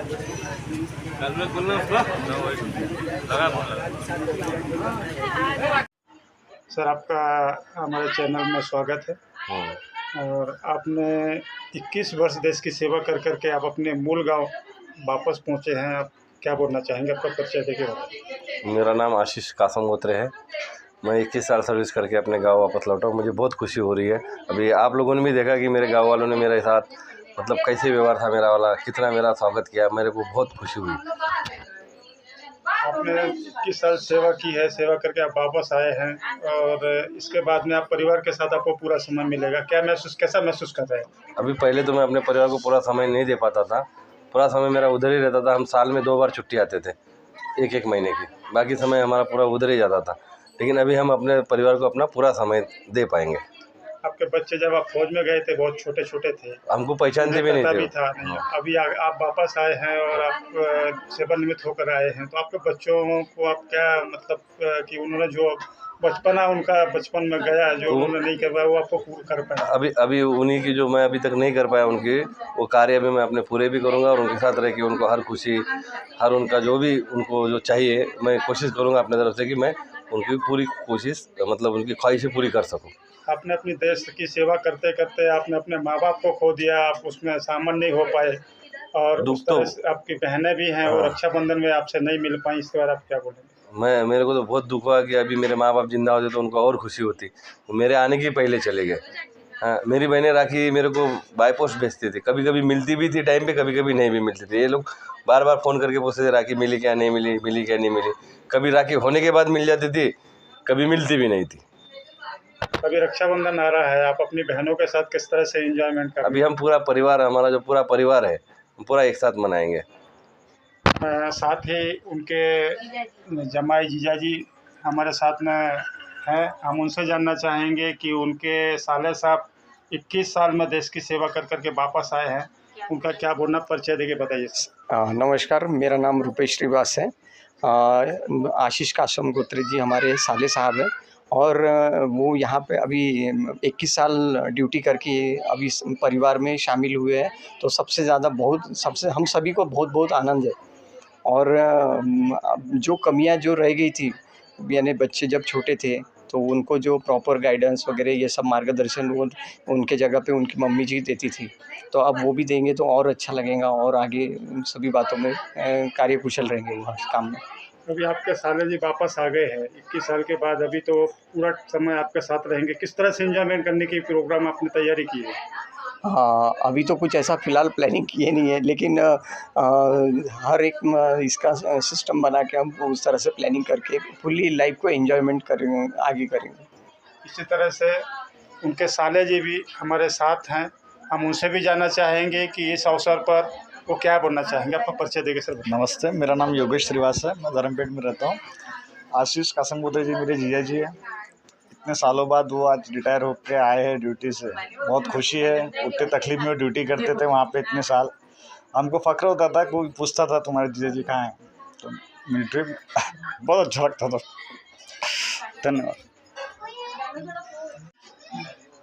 Sir, आपका हमारे channel में स्वागत है। और आपने 21 वर्ष देश की सेवा कर के आप अपने मूल गांव वापस पहुंचे हैं। आप क्या बोलना चाहेंगे? आपका परिचय देखिए। मेरा नाम आशीष कासम गोत्रे है। मैं 21 साल सर्विस करके अपने गांव वापस लौटा हूँ। मुझे बहुत खुशी हो रही है। अभी आप लोगों ने भी देखा कि मेरे गांव वालों ने मेरे साथ मतलब कैसे व्यवहार था मेरा वाला, कितना मेरा स्वागत किया, मेरे को बहुत खुशी हुई। आपने 21 साल सेवा की है, सेवा करके आप वापस आए हैं और इसके बाद में आप परिवार के साथ आपको पूरा समय मिलेगा। कैसा महसूस कर रहे हैं? अभी पहले तो मैं अपने परिवार को पूरा समय नहीं दे पाता था। पूरा समय मेरा उधर ही रहता था। हम साल में 2 बार छुट्टी आते थे, एक महीने की। बाकी समय हमारा पूरा उधर ही जाता था। लेकिन अभी हम अपने परिवार को अपना पूरा समय दे पाएंगे। आपके बच्चे जब आप फौज में गए थे बहुत छोटे छोटे थे, हमको पहचानते भी नहीं थे। था नहीं। अभी आप वापस आए हैं और आप सेवानिवृत्त होकर आए हैं, तो आपके बच्चों को आप क्या मतलब कि उन्होंने जो बचपना उनका बचपन में गया, जो उन्होंने नहीं कर पाया, वो आपको पूरा कर पाया? अभी उन्हीं की जो मैं अभी तक नहीं कर पाया उनकी वो कार्य अभी मैं अपने पूरे भी करूँगा और उनके साथ रह के उनको हर खुशी, हर उनका जो भी उनको जो चाहिए मैं कोशिश करूँगा अपने तरफ से कि मैं उनकी पूरी कोशिश मतलब उनकी ख्वाहिशें पूरी कर सकूँ। आपने अपनी देश की सेवा करते करते आपने अपने माँ बाप को खो दिया, आप उसमें शामिल नहीं हो पाए और दुख उस तो तरह से आपकी बहनें भी हैं और रक्षाबंधन में आपसे नहीं मिल पाई। इसके बाद आप क्या बोलेंगे? मेरे को तो बहुत दुख हुआ कि अभी मेरे माँ बाप जिंदा होते तो उनको और खुशी होती। वो मेरे आने के पहले चले गए। हाँ, मेरी बहनें राखी मेरे को बाय पोस्ट भेजती थी। कभी कभी मिलती भी थी टाइम पे, कभी कभी नहीं भी मिलती थी। ये लोग बार बार फ़ोन करके पूछते थे राखी मिली क्या, नहीं मिली, मिली क्या नहीं मिली। कभी राखी होने के बाद मिल जाती थी, कभी मिलती भी नहीं थी। अभी रक्षाबंधन आ रहा है, आप अपनी बहनों के साथ किस तरह से एंजॉयमेंट करेंगे? अभी हम पूरा परिवार, हमारा जो पूरा परिवार है, हम पूरा एक साथ मनाएंगे। साथ ही उनके जमाई जीजाजी हमारे साथ में हैं। हम उनसे जानना चाहेंगे कि उनके साले साहब 21 साल में देश की सेवा कर के वापस आए हैं, उनका क्या बोलना? परिचय देके बताइए। नमस्कार, मेरा नाम रुपेश श्रीवास है। आशीष कासम गोत्रे जी हमारे साले साहब हैं और वो यहाँ पे अभी 21 साल ड्यूटी करके अभी परिवार में शामिल हुए हैं। तो सबसे ज़्यादा सबसे हम सभी को बहुत बहुत आनंद है। और अब जो कमियाँ जो रह गई थी, यानी बच्चे जब छोटे थे तो उनको जो प्रॉपर गाइडेंस वगैरह ये सब मार्गदर्शन वो उनके जगह पे उनकी मम्मी जी देती थी। तो अब वो भी देंगे तो और अच्छा लगेगा और आगे उन सभी बातों में कार्यकुशल रहेंगे वहाँ काम में। अभी आपके साले जी वापस आ गए हैं 21 साल के बाद, अभी तो पूरा समय आपके साथ रहेंगे। किस तरह से एंजॉयमेंट करने की प्रोग्राम आपने तैयारी की है? हाँ, अभी तो कुछ ऐसा फ़िलहाल प्लानिंग किए नहीं है, लेकिन हर एक इसका सिस्टम बना के हम उस तरह से प्लानिंग करके फुल्ली लाइफ को एंजॉयमेंट करेंगे, आगे करेंगे। इसी तरह से उनके साले जी भी हमारे साथ हैं, हम उनसे भी जानना चाहेंगे कि इस अवसर पर वो क्या बोलना चाहेंगे। आपका परिचय देके सर। नमस्ते, मेरा नाम योगेश श्रीवास है। मैं धर्मपेट में रहता हूँ। आशीष कासम गोत्रे जी मेरे जीजा जी हैं। इतने सालों बाद वो आज रिटायर होकर आए हैं ड्यूटी से। बहुत खुशी है। उतने तकलीफ में ड्यूटी करते थे वहाँ पे इतने साल। हमको फ़ख्र होता था, कोई पूछता था तुम्हारे जीजा जी कहाँ हैं, तो मिलिट्री में बहुत अच्छा लगता था। धन्यवाद।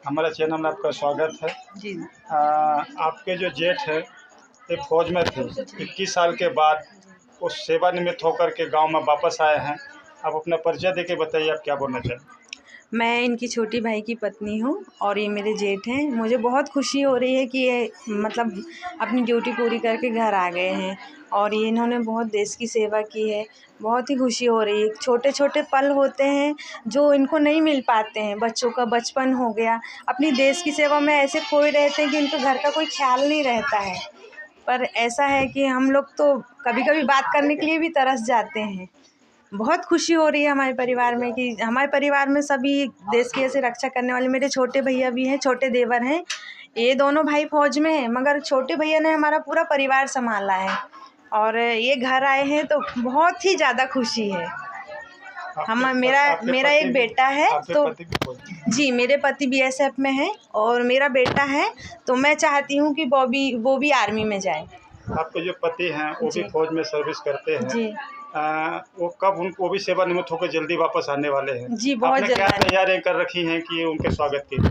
हमारे चैनल में आपका स्वागत है जी। आपके जो जेठ है ये फौज में थे, 21 साल के बाद वो सेवानिवृत्त होकर के गांव में वापस आए हैं। आप अपना परिचय देके बताइए, आप क्या बोलना चाहें? मैं इनकी छोटी भाई की पत्नी हूँ और ये मेरे जेठ हैं। मुझे बहुत खुशी हो रही है कि ये मतलब अपनी ड्यूटी पूरी करके घर आ गए हैं और ये इन्होंने बहुत देश की सेवा की है। बहुत ही खुशी हो रही है। छोटे छोटे पल होते हैं जो इनको नहीं मिल पाते हैं। बच्चों का बचपन हो गया, अपनी देश की सेवा में ऐसे खोए रहते हैं कि इनको घर का कोई ख्याल नहीं रहता है। पर ऐसा है कि हम लोग तो कभी कभी बात करने के लिए भी तरस जाते हैं। बहुत खुशी हो रही है हमारे परिवार में कि हमारे परिवार में सभी देश की ऐसे रक्षा करने वाले। मेरे छोटे भैया भी हैं, छोटे देवर हैं। ये दोनों भाई फौज में हैं, मगर छोटे भैया ने हमारा पूरा परिवार संभाला है और ये घर आए हैं तो बहुत ही ज़्यादा खुशी है। मेरा एक बेटा है, तो जी मेरे पति BSF में है और मेरा बेटा है, तो मैं चाहती हूँ कि वो भी आर्मी में जाए। आपके जो पति हैं वो भी फौज में सर्विस करते हैं जी। वो भी सेवानिवृत्त होकर जल्दी वापस आने वाले हैं। जी, बहुत आपने क्या जल्दी। तैयारियां कर रखी हैं कि उनके स्वागत के लिए?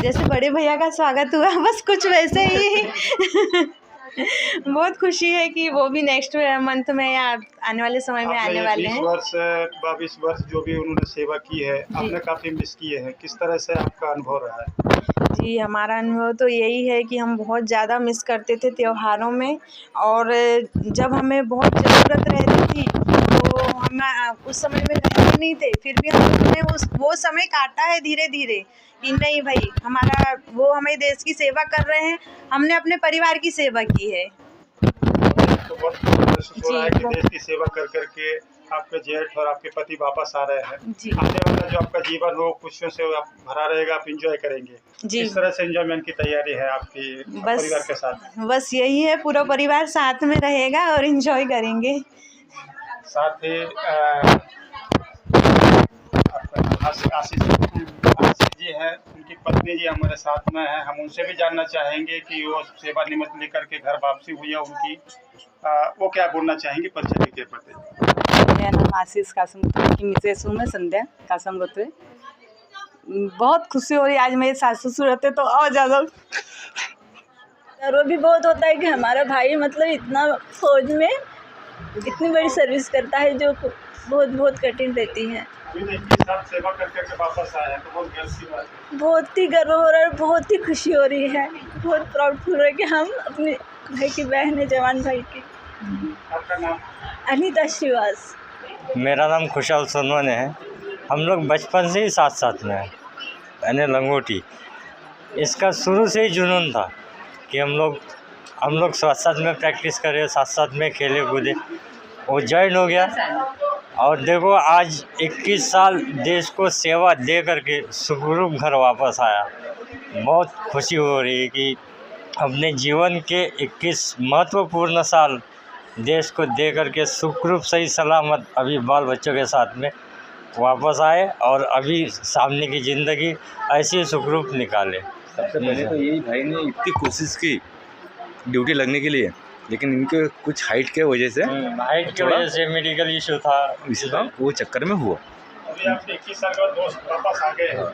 जैसे बड़े भैया का स्वागत हुआ बस कुछ वैसे ही बहुत खुशी है कि वो भी नेक्स्ट मंथ में या आने वाले समय में आपने आने ये वाले 20 हैं। वर्ष 22 वर्ष जो भी उन्होंने सेवा की है, आपने काफ़ी मिस किए हैं। किस तरह से आपका अनुभव रहा है? जी, हमारा अनुभव तो यही है कि हम बहुत ज़्यादा मिस करते थे त्योहारों में, और जब हमें बहुत ज़रूरत रहती थी तो हम उस समय में रहते नहीं थे, फिर भी हमने उस वो समय काटा है धीरे-धीरे कि नहीं भाई, हमारा वो हमें देश की सेवा कर रहे हैं, हमने अपने परिवार की सेवा की है। तो बहुत महसूस हो रहा है जी, कि देश की सेवा कर कर के आपके जेठ और आपके पति वापस आ रहे हैं। जी। आने वाला जो आपका जीवन हो खुशियों से आप भरा रहेगा, आप एंजॉय करेंगे। जी। किस तरह से एंजॉयमेंट की तैयारी है आपकी परिवार के साथ? बस यही है, पूरा परिवार साथ में रहेगा और एंजॉय करेंगे। साथ ही आपका आशीष जी हैं, उनकी पत्नी जी हमारे साथ में हैं। हम उनसे भी जानना चाहेंगे कि वो सेवा निमित्त लेकर के घर वापसी हुई है उनकी, वो क्या बोलना चाहेंगी परिचय के प्रति? मेरा नाम आशीष कासम गोत्रे की मिसेस हूँ मैं, संध्या कासम गोत्रे। बहुत खुशी हो रही है, आज मेरे सास ससुर रहते तो और ज़्यादा गर्व भी बहुत होता है कि हमारा भाई मतलब इतना फौज में इतनी बड़ी सर्विस करता है जो बहुत बहुत कठिन रहती है। अभी 21 साल सेवा कर कर के वापस आए हैं तो बहुत गर्व की बात है। बहुत ही गर्व हो रहा है, बहुत ही खुशी हो रही है, बहुत प्राउड फील है कि हम अपने भाई की बहन है, जवान भाई की। आपका नाम? अनीता श्रीवास। मेरा नाम खुशहाल सोनवने है। हम लोग बचपन से ही साथ साथ में हैं, यानी लंगोटी। इसका शुरू से ही जुनून था कि हम लोग साथ साथ में प्रैक्टिस करें, साथ साथ में खेले कूदे। वो जॉइन हो गया और देखो आज 21 साल देश को सेवा दे करके सुखरूप घर वापस आया। बहुत खुशी हो रही है कि अपने जीवन के 21 महत्वपूर्ण साल देश को दे करके सुखरूप सही सलामत अभी बाल बच्चों के साथ में वापस आए और अभी सामने की ज़िंदगी ऐसी ही सुखरूप निकाले। सबसे पहले तो यही भाई ने इतनी कोशिश की ड्यूटी लगने के लिए, लेकिन इनके कुछ हाइट के वजह से हाइट की वजह से मेडिकल इशू था, वो चक्कर में हुआ। अभी आप 21 साल के बाद दोस्त वापस आ गए हैं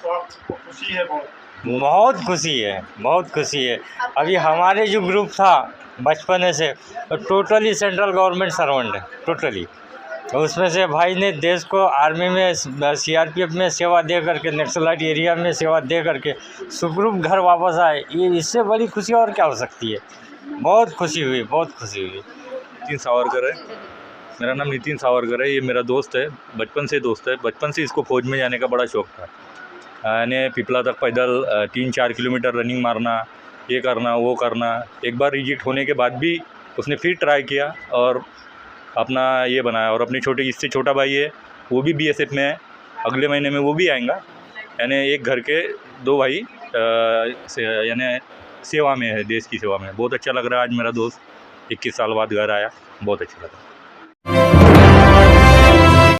तो आपको खुशी है बहुत? बहुत खुशी है, बहुत खुशी है। अभी हमारे जो ग्रुप था बचपन से टोटली सेंट्रल गवर्नमेंट सर्वेंट है, टोटली। तो उसमें से भाई ने देश को आर्मी में सीआरपीएफ में सेवा दे करके, नक्सलाइट एरिया में सेवा दे करके सुखरूप घर वापस आए। ये इससे बड़ी खुशी और क्या हो सकती है। बहुत खुशी हुई, बहुत खुशी हुई। नितिन सावरकर है, मेरा नाम नितिन सावरकर है। ये मेरा दोस्त है, बचपन से दोस्त है। बचपन से इसको फौज में जाने का बड़ा शौक़ था। यानी पिपला तक पैदल 3-4 किलोमीटर रनिंग मारना, ये करना वो करना। एक बार रिजेक्ट होने के बाद भी उसने फिर ट्राई किया और अपना ये बनाया। और अपने इससे छोटा भाई है, वो भी बीएसएफ में है, अगले महीने में वो भी आएगा। यानी एक घर के 2 भाई यानी सेवा में है, देश की सेवा में। बहुत अच्छा लग रहा है आज मेरा दोस्त 21 साल बाद घर आया, बहुत अच्छा लगा।